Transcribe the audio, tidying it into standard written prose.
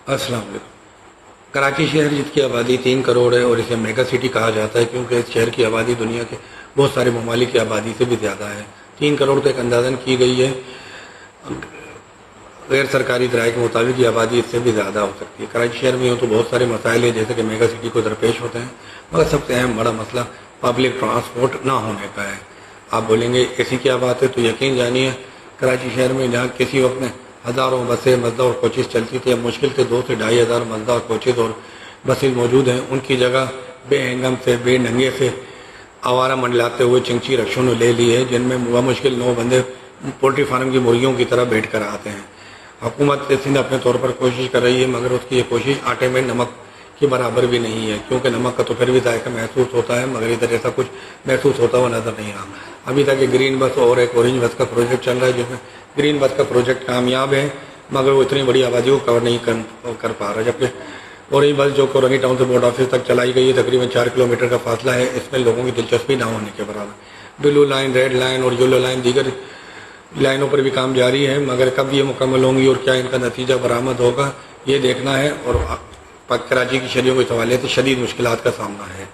السلام علیکم۔ کراچی شہر جس کی آبادی 3 کروڑ ہے اور اسے میگا سٹی کہا جاتا ہے کیونکہ اس شہر کی آبادی دنیا کے بہت سارے ممالک کی آبادی سے بھی زیادہ ہے۔ 3 کروڑ تک اندازن کی گئی ہے، غیر سرکاری ذرائع کے مطابق یہ آبادی اس سے بھی زیادہ ہو سکتی ہے۔ کراچی شہر میں تو بہت سارے مسائل ہیں جیسے کہ میگا سٹی کو درپیش ہوتے ہیں، مگر سب سے اہم بڑا مسئلہ پبلک ٹرانسپورٹ نہ ہونے کا ہے۔ آپ بولیں گے ایسی کیا بات ہے، تو یقین جانیے کراچی شہر میں جہاں کسی وقت میں ہزاروں بسیں، مزدہ اور کوچز چلتی تھی، اب مشکل سے 2 سے 2.5 ہزار مزدہ اور کوچز اور بسیں موجود ہیں۔ ان کی جگہ بے ہنگم سے، بے ننگے سے آوارہ منڈلاتے ہوئے چنگچی رکشوں نے لے لی ہے، جن میں بمشکل 9 بندے پولٹری فارم کی مرغیوں کی طرح بیٹھ کر آتے ہیں۔ حکومت سندھ اپنے طور پر کوشش کر رہی ہے، مگر اس کی یہ کوشش آٹے میں نمک کے برابر بھی نہیں ہے، کیونکہ نمک کا تو پھر بھی ذائقہ محسوس ہوتا ہے، مگر ادھر ایسا کچھ محسوس ہوتا ہوا نظر نہیں رہا۔ ابھی تک ایک گرین بس اور ایک اورنج بس کا پروجیکٹ چل رہا ہے، جس میں گرین بس کا پروجیکٹ کامیاب ہے، مگر وہ اتنی بڑی آبادی کو کور نہیں کر پا رہا، جبکہ اورنج بس جو کورنگی ٹاؤن سے بورڈ آفس تک چلائی گئی ہے، تقریباً 4 کلومیٹر کا فاصلہ ہے، اس میں لوگوں کی دلچسپی نہ ہونے کے برابر۔ بلو لائن، ریڈ لائن اور یلو لائن دیگر لائنوں پر بھی کام جاری ہے، مگر کب یہ مکمل ہوں گی اور کیا ان کا نتیجہ برآمد ہوگا یہ دیکھنا ہے، اور کراچی کی شہریوں کے حوالے سے شدید مشکلات کا سامنا ہے۔